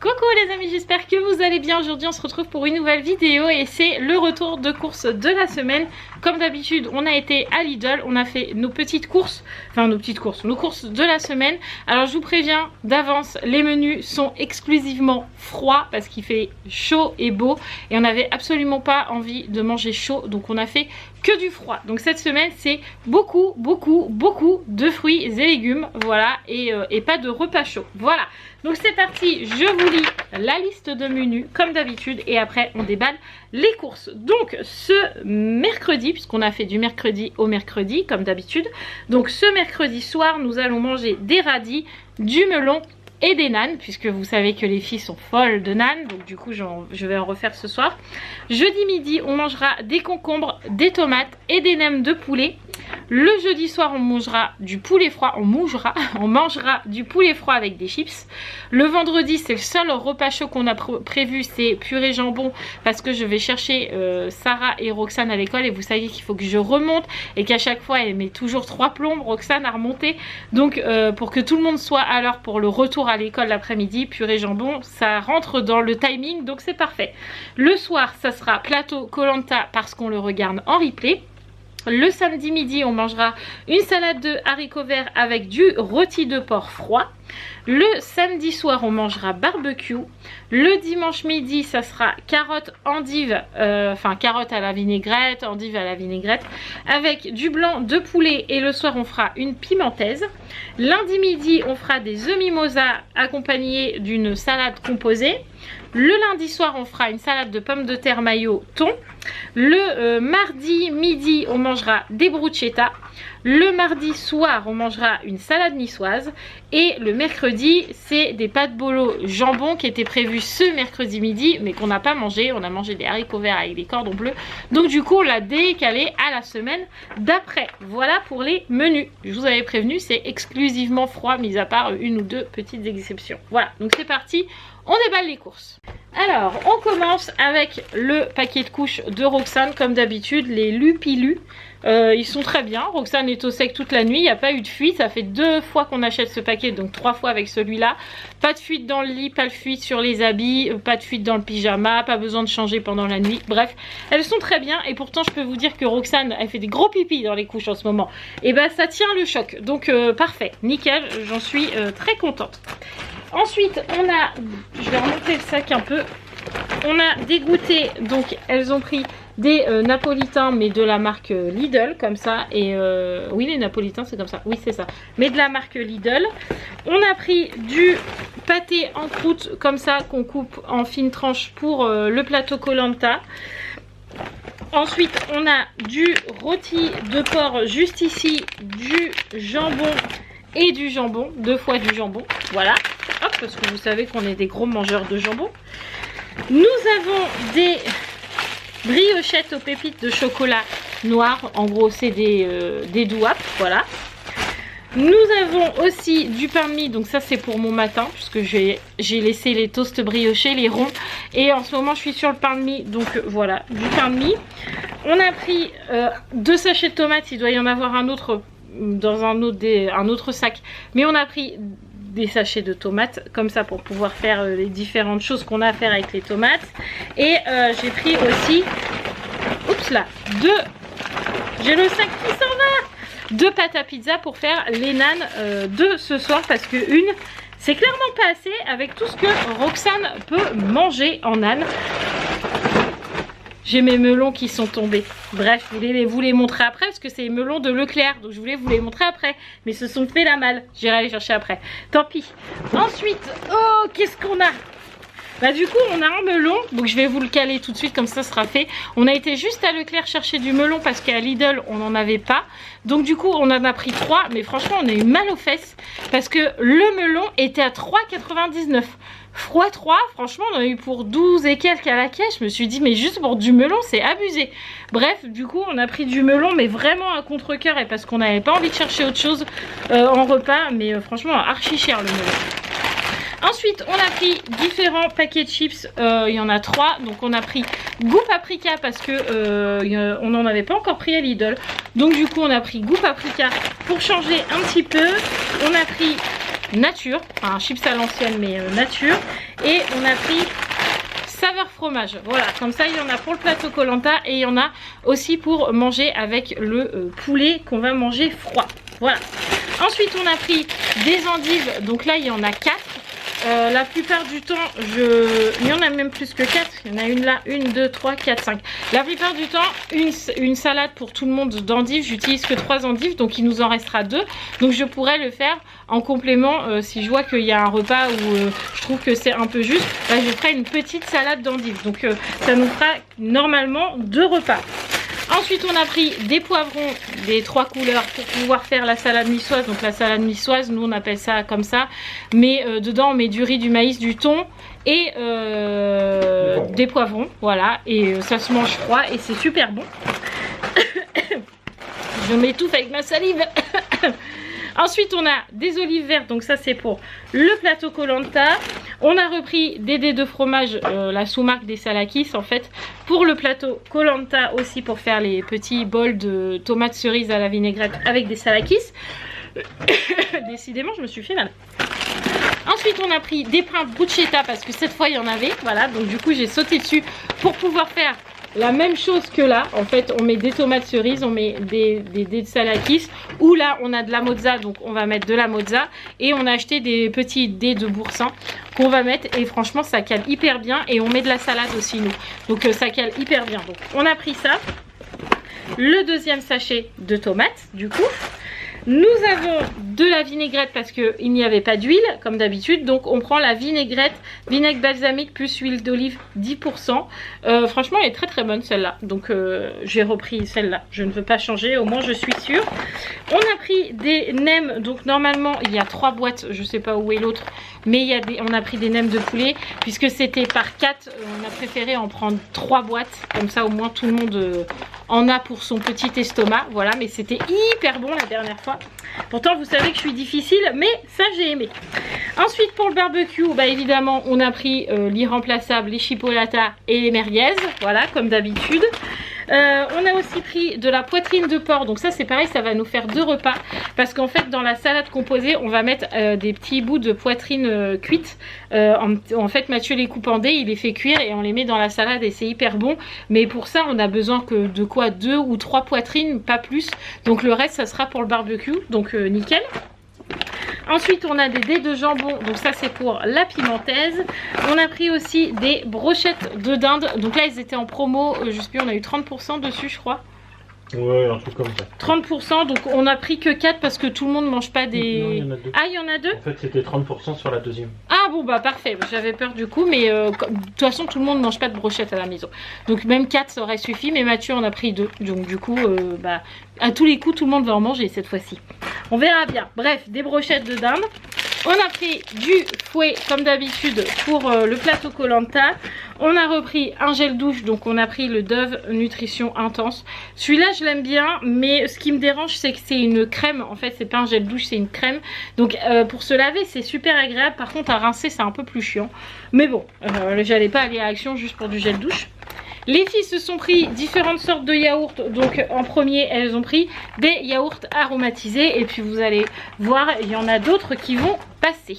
Coucou les amis, j'espère que vous allez bien. Aujourd'hui on se retrouve pour une nouvelle vidéo et c'est le retour de course de la semaine. Comme d'habitude on a été à Lidl, on a fait nos petites courses, nos courses de la semaine. Alors je vous préviens d'avance, les menus sont exclusivement froids parce qu'il fait chaud et beau et on n'avait absolument pas envie de manger chaud, donc on a fait que du froid. Donc cette semaine c'est beaucoup de fruits et légumes, voilà, et pas de repas chaud. Voilà, donc c'est parti, je vous lis la liste de menus comme d'habitude et après on déballe les courses. Donc ce mercredi, puisqu'on a fait du mercredi au mercredi comme d'habitude, donc ce mercredi soir nous allons manger des radis, du melon et des nanes, puisque vous savez que les filles sont folles de nanes, donc du coup je vais en refaire ce soir. Jeudi midi on mangera des concombres, des tomates et des nems de poulet. Le jeudi soir on mangera du poulet froid, on mangera du poulet froid avec des chips. Le vendredi c'est le seul repas chaud qu'on a prévu, c'est purée jambon, parce que je vais chercher Sarah et Roxane à l'école et vous savez qu'il faut que je remonte et qu'à chaque fois elle met toujours 3 plombes, Roxane, à remonter. Donc pour que tout le monde soit à l'heure pour le retour à l'école l'après-midi, purée jambon, ça rentre dans le timing, donc c'est parfait. Le soir ça sera plateau Koh-Lanta parce qu'on le regarde en replay. Le samedi midi on mangera une salade de haricots verts avec du rôti de porc froid. Le samedi soir on mangera barbecue. Le dimanche midi ça sera carottes endives, carottes à la vinaigrette, endives à la vinaigrette avec du blanc de poulet, et le soir on fera une pimentèse. Lundi midi on fera des œufs mimosa accompagnés d'une salade composée. Le lundi soir on fera une salade de pommes de terre mayo thon. Le mardi midi on mangera des bruschetta. Le mardi soir on mangera une salade niçoise. Et le mercredi c'est des pâtes bolo jambon qui étaient prévues ce mercredi midi mais qu'on n'a pas mangé. On a mangé des haricots verts avec des cordons bleus, donc du coup on l'a décalé à la semaine d'après. Voilà pour les menus. Je vous avais prévenu, c'est exclusivement froid mis à part une ou deux petites exceptions. Voilà, donc c'est parti, on déballe les courses. Alors on commence avec le paquet de couches de Roxane comme d'habitude, les Lupilu. Ils sont très bien. Roxane est au sec toute la nuit, il n'y a pas eu de fuite. Ça fait 2 fois qu'on achète ce paquet, donc 3 fois avec celui-là. Pas de fuite dans le lit, pas de fuite sur les habits, pas de fuite dans le pyjama, pas besoin de changer pendant la nuit. Bref, elles sont très bien et pourtant je peux vous dire que Roxane, elle fait des gros pipis dans les couches en ce moment. Et ben ça tient le choc, donc parfait, nickel, j'en suis très contente. Ensuite on a, je vais remonter le sac un peu, on a des goûters, donc elles ont pris des napolitains mais de la marque Lidl comme ça, et oui les napolitains c'est comme ça, oui c'est ça, mais de la marque Lidl. On a pris du pâté en croûte comme ça qu'on coupe en fines tranches pour le plateau Koh-Lanta. Ensuite on a du rôti de porc juste ici, du jambon et du jambon, 2 fois du jambon, voilà, hop, parce que vous savez qu'on est des gros mangeurs de jambon. Nous avons des briochettes aux pépites de chocolat noir, en gros c'est des douaps, voilà. Nous avons aussi du pain de mie, donc ça c'est pour mon matin puisque j'ai laissé les toasts briochés, les ronds, et en ce moment je suis sur le pain de mie, donc voilà, du pain de mie. On a pris 2 sachets de tomates, il doit y en avoir un autre dans un autre sac, mais on a pris des sachets de tomates comme ça pour pouvoir faire les différentes choses qu'on a à faire avec les tomates. Et j'ai pris aussi, oups là, j'ai le sac qui s'en va, 2 pâtes à pizza pour faire les nanes de ce soir, parce que une c'est clairement pas assez avec tout ce que Roxane peut manger en nanes. J'ai mes melons qui sont tombés. Bref, je voulais vous les montrer après parce que c'est les melons de Leclerc. Donc je voulais vous les montrer après. Mais se sont fait la malle. J'irai les chercher après. Tant pis. Ensuite, oh, qu'est-ce qu'on a? Bah du coup, on a un melon. Donc je vais vous le caler tout de suite comme ça sera fait. On a été juste à Leclerc chercher du melon parce qu'à Lidl, on n'en avait pas. Donc du coup, on en a pris 3. Mais franchement, on a eu mal aux fesses parce que le melon était à 3,99 €. Froid 3, franchement on a eu pour 12 et quelques à la caisse. Je me suis dit mais juste pour du melon c'est abusé. Bref, du coup on a pris du melon mais vraiment à contre-cœur et parce qu'on n'avait pas envie de chercher autre chose en repas. Mais franchement archi cher le melon. Ensuite on a pris différents paquets de chips, il y en a 3. Donc on a pris goût paprika parce que on n'en avait pas encore pris à Lidl. Donc du coup on a pris goût paprika pour changer un petit peu. On a pris nature, enfin chips à l'ancienne mais nature. Et on a pris saveur fromage, voilà, comme ça il y en a pour le plateau Koh-Lanta et il y en a aussi pour manger avec le poulet qu'on va manger froid, voilà. Ensuite on a pris des endives, donc là il y en a 4. La plupart du temps, il y en a même plus que 4. Il y en a une là, 1, 2, 3, 4, 5. La plupart du temps, une salade pour tout le monde d'endives. J'utilise que 3 endives, donc il nous en restera 2. Donc je pourrais le faire en complément si je vois qu'il y a un repas où je trouve que c'est un peu juste. Là, je ferai une petite salade d'endives. Donc ça nous fera normalement 2 repas. Ensuite on a pris des poivrons des 3 couleurs pour pouvoir faire la salade niçoise. Donc la salade niçoise, nous on appelle ça comme ça. Mais dedans on met du riz, du maïs, du thon et des poivrons. Voilà, et ça se mange froid et c'est super bon. Je m'étouffe avec ma salive. Ensuite on a des olives vertes, donc ça c'est pour le plateau Koh-Lanta. On a repris des dés de fromage, la sous-marque des Salakis en fait, pour le plateau Koh-Lanta aussi, pour faire les petits bols de tomates cerises à la vinaigrette avec des Salakis. Décidément je me suis fait mal. Ensuite on a pris des pains bruschetta parce que cette fois il y en avait, voilà, donc du coup j'ai sauté dessus pour pouvoir faire la même chose que là. En fait on met des tomates cerises, on met des dés de Salakis, ou là on a de la mozza, donc on va mettre de la mozza, et on a acheté des petits dés de boursin qu'on va mettre, et franchement ça cale hyper bien, et on met de la salade aussi nous, donc ça cale hyper bien. Donc on a pris ça, le deuxième sachet de tomates du coup. Nous avons de la vinaigrette parce qu'il n'y avait pas d'huile comme d'habitude. Donc on prend la vinaigrette, vinaigre balsamique plus huile d'olive 10%. Franchement elle est très très bonne celle-là. Donc j'ai repris celle-là. Je ne veux pas changer, au moins je suis sûre. On a pris des nems. Donc normalement il y a 3 boîtes. Je ne sais pas où est l'autre. Mais il y a on a pris des nems de poulet. Puisque c'était par 4, on a préféré en prendre 3 boîtes. Comme ça au moins tout le monde en a pour son petit estomac. Voilà, mais c'était hyper bon la dernière fois. Pourtant vous savez que je suis difficile, mais ça j'ai aimé. Ensuite pour le barbecue, bah évidemment on a pris l'irremplaçable, les chipolatas et les merguez, voilà comme d'habitude. On a aussi pris de la poitrine de porc, donc ça c'est pareil, ça va nous faire 2 repas, parce qu'en fait dans la salade composée on va mettre des petits bouts de poitrine cuite. En fait Mathieu les coupe en dés, il les fait cuire et on les met dans la salade et c'est hyper bon. Mais pour ça on a besoin que de quoi 2 ou 3 poitrines, pas plus. Donc le reste ça sera pour le barbecue, donc nickel. Ensuite on a des dés de jambon, donc ça c'est pour la pimentaise. On a pris aussi des brochettes de dinde, donc là ils étaient en promo, je sais plus, on a eu 30% dessus je crois. Ouais, un truc comme ça. 30%, donc on a pris que 4 parce que tout le monde ne mange pas des... Non, il y en a 2. Ah il y en a 2. En fait c'était 30% sur la deuxième. Ah bon bah parfait, j'avais peur du coup, mais de toute façon tout le monde ne mange pas de brochettes à la maison. Donc même 4 ça aurait suffi, mais Mathieu en a pris 2. Donc du coup bah à tous les coups tout le monde va en manger cette fois-ci. On verra bien. Bref, des brochettes de dinde. On a pris du fouet comme d'habitude pour le plateau Koh-Lanta. On a repris un gel douche, donc on a pris le Dove Nutrition Intense. Celui-là je l'aime bien, mais ce qui me dérange c'est que c'est une crème. En fait c'est pas un gel douche, c'est une crème. Donc pour se laver c'est super agréable. Par contre à rincer c'est un peu plus chiant. Mais bon, j'allais pas aller à Action juste pour du gel douche. Les filles se sont pris différentes sortes de yaourts. Donc en premier elles ont pris des yaourts aromatisés. Et puis vous allez voir, il y en a d'autres qui vont passer.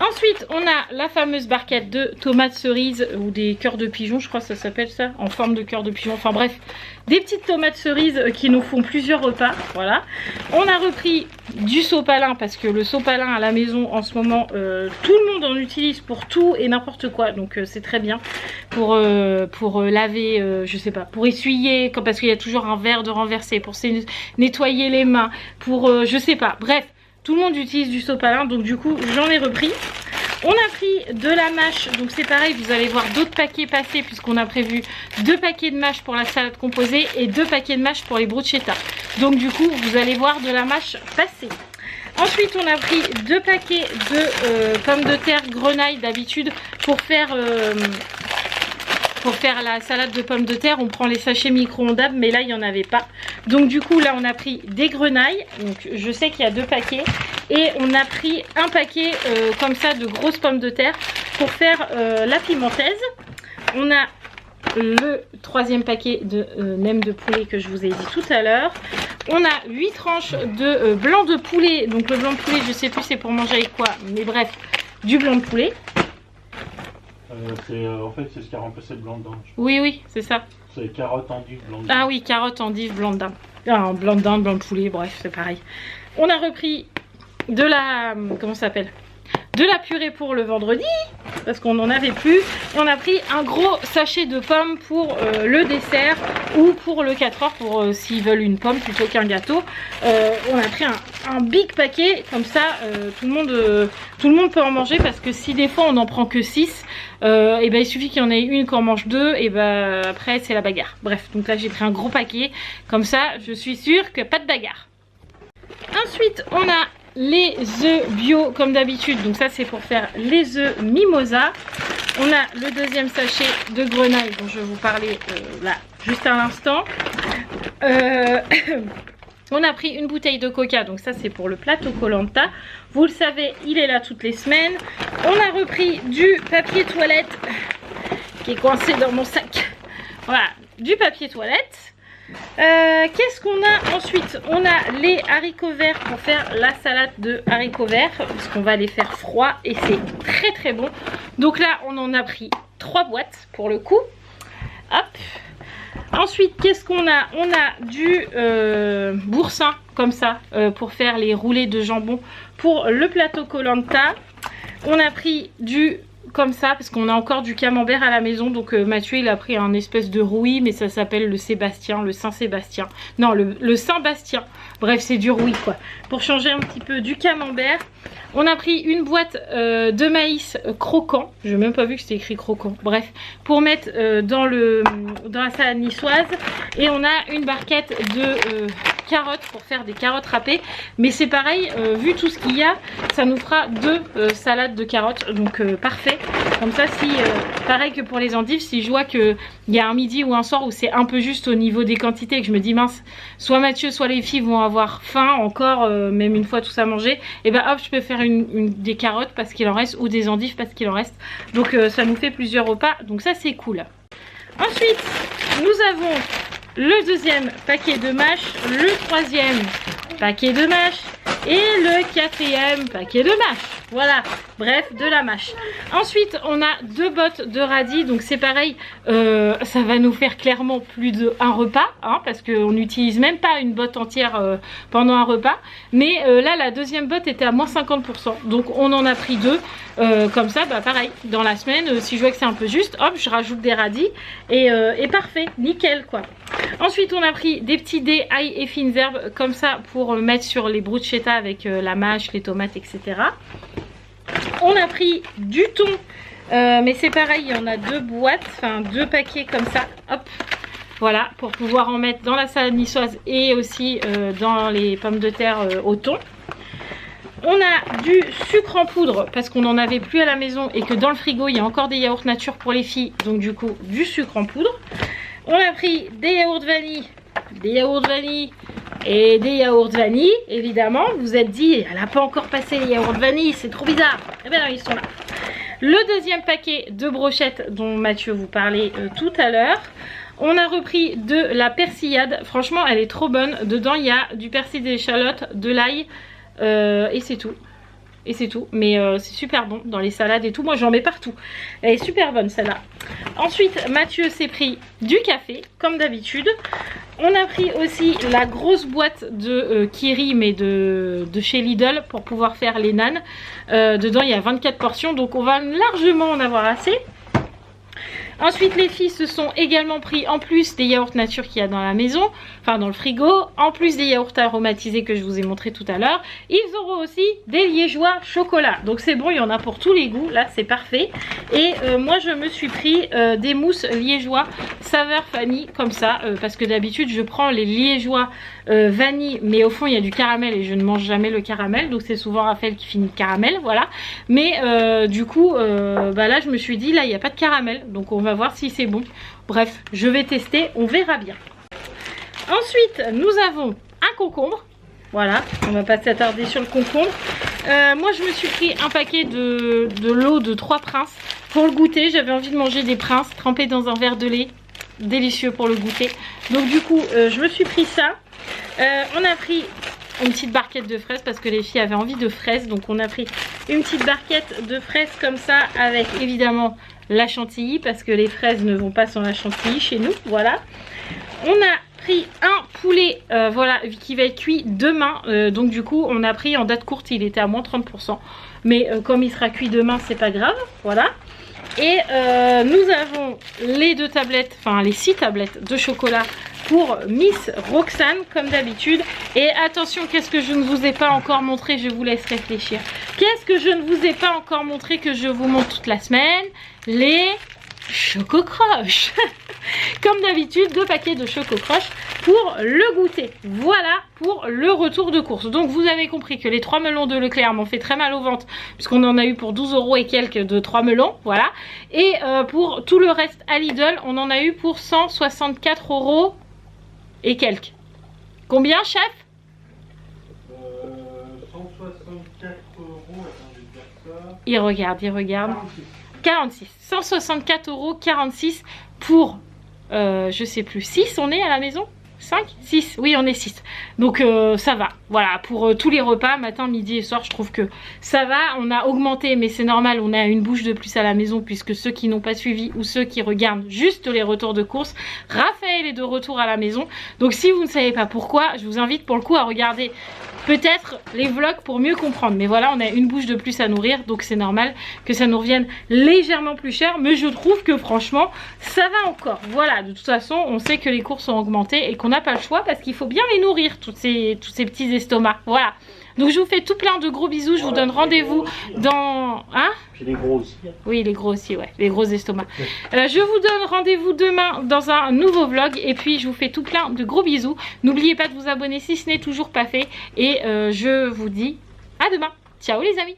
Ensuite on a la fameuse barquette de tomates cerises, ou des cœurs de pigeon je crois que ça s'appelle ça, en forme de cœur de pigeon, enfin bref, des petites tomates cerises qui nous font plusieurs repas, voilà. On a repris du sopalin parce que le sopalin à la maison en ce moment tout le monde en utilise pour tout et n'importe quoi, donc c'est très bien pour laver, je sais pas, pour essuyer parce qu'il y a toujours un verre de renversé, pour nettoyer les mains, pour je sais pas, bref. Tout le monde utilise du sopalin, donc du coup j'en ai repris. On a pris de la mâche, donc c'est pareil, vous allez voir d'autres paquets passer puisqu'on a prévu 2 paquets de mâche pour la salade composée et 2 paquets de mâche pour les bruschetta. Donc du coup vous allez voir de la mâche passer. Ensuite on a pris 2 paquets de pommes de terre grenaille d'habitude pour faire la salade de pommes de terre. On prend les sachets micro-ondables, mais là il n'y en avait pas. Donc du coup là on a pris des grenailles. Donc je sais qu'il y a 2 paquets. Et on a pris un paquet comme ça de grosses pommes de terre pour faire la pimentaise. On a le 3e paquet de nems de poulet que je vous ai dit tout à l'heure. On a 8 tranches de blanc de poulet. Donc le blanc de poulet, je sais plus c'est pour manger avec quoi. Mais bref, du blanc de poulet. En fait, c'est ce qui a remplacé le blanc de dinde. Oui, oui, c'est ça. C'est carotte, endive, blanc de dinde. Ah oui, carotte, endive, blanc de dinde. Ah, blanc de dinde, blanc de poulet, bref, c'est pareil. On a repris de la... Comment ça s'appelle? De la purée pour le vendredi, parce qu'on n'en avait plus. Et on a pris un gros sachet de pommes pour le dessert ou pour le 4 heures, pour s'ils veulent une pomme plutôt qu'un gâteau. On a pris un big paquet, comme ça tout le monde peut en manger, parce que si des fois on n'en prend que 6, et ben il suffit qu'il y en ait une qu'on mange 2, et ben après c'est la bagarre. Bref, donc là j'ai pris un gros paquet, comme ça je suis sûre que pas de bagarre. Ensuite on a les œufs bio comme d'habitude, donc ça c'est pour faire les œufs mimosa. On a le deuxième sachet de grenaille dont je vous parlais là juste à l'instant. On a pris une bouteille de coca, donc ça c'est pour le plateau Koh-Lanta. Vous le savez, il est là toutes les semaines. On a repris du papier toilette qui est coincé dans mon sac. Voilà, du papier toilette. Qu'est-ce qu'on a ensuite? On a les haricots verts pour faire la salade de haricots verts, parce qu'on va les faire froids et c'est très très bon. Donc là on en a pris 3 boîtes pour le coup. Hop. Ensuite qu'est-ce qu'on a? On a du boursin comme ça pour faire les roulés de jambon pour le plateau Koh-Lanta. On a pris du comme ça parce qu'on a encore du camembert à la maison, donc Mathieu il a pris un espèce de rouille, mais ça s'appelle le Sébastien, le Saint-Sébastien, non le Saint-Bastien, bref c'est du rouille quoi, pour changer un petit peu du camembert. On a pris une boîte de maïs croquant, j'ai même pas vu que c'était écrit croquant, bref, pour mettre dans la salade niçoise. Et on a une barquette de carottes pour faire des carottes râpées, mais c'est pareil, vu tout ce qu'il y a, ça nous fera 2 salades de carottes, donc parfait. Comme ça, si pareil que pour les endives, si je vois qu'il y a un midi ou un soir où c'est un peu juste au niveau des quantités et que je me dis mince, soit Mathieu soit les filles vont avoir faim encore, même une fois tout ça mangé, et ben hop je peux faire des carottes parce qu'il en reste, ou des endives parce qu'il en reste, donc ça nous fait plusieurs repas, donc ça c'est cool. Ensuite nous avons le deuxième paquet de mâches, le troisième paquet de mâches et le 4e paquet de mâches. Voilà, bref, de la mâche. Ensuite, on a 2 bottes de radis, donc c'est pareil, ça va nous faire clairement plus d'un repas, hein, parce qu'on n'utilise même pas une botte entière pendant un repas. Mais là, la deuxième botte était à moins 50%, donc on en a pris 2. Comme ça, bah pareil, dans la semaine, si je vois que c'est un peu juste, hop, je rajoute des radis et parfait, nickel quoi. Ensuite, on a pris des petits dés, ail et fines herbes, comme ça, pour mettre sur les bruschetta avec la mâche, les tomates, etc. On a pris du thon, mais c'est pareil, il y en a 2 boîtes, enfin 2 paquets comme ça, hop. Voilà, pour pouvoir en mettre dans la salade niçoise et aussi dans les pommes de terre au thon. On a du sucre en poudre parce qu'on n'en avait plus à la maison et que dans le frigo il y a encore des yaourts nature pour les filles, donc du coup du sucre en poudre. On a pris des yaourts vanille, et des yaourts vanille, évidemment. Vous vous êtes dit, elle n'a pas encore passé les yaourts vanille, c'est trop bizarre. Eh bien non, ils sont là. Le deuxième paquet de brochettes dont Mathieu vous parlait tout à l'heure. On a repris de la persillade, franchement elle est trop bonne. Dedans il y a du persil, des échalotes, de l'ail et c'est tout. Et c'est tout, mais c'est super bon dans les salades et tout. Moi j'en mets partout, elle est super bonne celle-là. Ensuite Mathieu s'est pris du café comme d'habitude. On a pris aussi la grosse boîte de Kiri, mais de chez Lidl, pour pouvoir faire les nanes. Dedans il y a 24 portions, donc on va largement en avoir assez. Ensuite les filles se sont également pris, en plus des yaourts nature qu'il y a dans la maison, enfin dans le frigo, en plus des yaourts aromatisés que je vous ai montré tout à l'heure, ils auront aussi des liégeois chocolat. Donc c'est bon, il y en a pour tous les goûts, là c'est parfait. Et moi je me suis pris des mousses liégeois saveur vanille comme ça, parce que d'habitude je prends les liégeois vanille, mais au fond il y a du caramel et je ne mange jamais le caramel, donc c'est souvent Raphaël qui finit le caramel, voilà. Mais du coup bah là je me suis dit là il n'y a pas de caramel, donc on va voir si c'est bon. Bref, je vais tester, on verra bien. Ensuite nous avons un concombre, voilà, on va pas s'attarder sur le concombre. Moi je me suis pris un paquet de l'eau de 3 princes pour le goûter. J'avais envie de manger des princes trempés dans un verre de lait. délicieux pour le goûter. Donc du coup, je me suis pris ça. On a pris une petite barquette de fraises parce que les filles avaient envie de fraises. Donc on a pris une petite barquette de fraises comme ça avec évidemment la chantilly parce que les fraises ne vont pas sans la chantilly chez nous. Voilà. On a pris un poulet voilà, qui va être cuit demain. Donc du coup on a pris en date courte, il était à moins 30%. Mais comme il sera cuit demain, c'est pas grave. Voilà. Et nous avons les 2 tablettes, enfin les 6 tablettes de chocolat pour Miss Roxane comme d'habitude. Et attention, qu'est-ce que je ne vous ai pas encore montré? Je vous laisse réfléchir. Qu'est-ce que je ne vous ai pas encore montré que je vous montre toute la semaine? Les Choco-Croches. Comme d'habitude, 2 paquets de Choco-Croches pour le goûter. Voilà pour le retour de course. Donc vous avez compris que les 3 melons de Leclerc m'ont fait très mal au ventre puisqu'on en a eu pour 12 € et quelques de 3 melons. Voilà. Et pour tout le reste à Lidl, on en a eu pour 164 € et quelques. Combien, chef? 164 €, attends, je vais dire ça. Il regarde. 46. 164 €, 46 pour, je sais plus, 6 on est à la maison? 5? 6? Oui, on est 6. Donc ça va. Voilà, pour tous les repas, matin, midi et soir, je trouve que ça va. On a augmenté, mais c'est normal, on a une bouche de plus à la maison puisque ceux qui n'ont pas suivi ou ceux qui regardent juste les retours de course, Raphaël est de retour à la maison. Donc si vous ne savez pas pourquoi, je vous invite pour le coup à regarder peut-être les vlogs pour mieux comprendre. Mais voilà, on a une bouche de plus à nourrir, donc c'est normal que ça nous revienne légèrement plus cher. Mais je trouve que franchement, ça va encore. Voilà, de toute façon, on sait que les courses ont augmenté et qu'on n'a pas le choix parce qu'il faut bien les nourrir, tous ces petits estomacs. Voilà. Donc je vous fais tout plein de gros bisous. Je vous donne rendez-vous dans... Hein? Puis les gros aussi. Oui, les gros aussi, ouais. Les gros estomacs. Je vous donne rendez-vous demain dans un nouveau vlog. Et puis je vous fais tout plein de gros bisous. N'oubliez pas de vous abonner si ce n'est toujours pas fait. Et je vous dis à demain. Ciao les amis.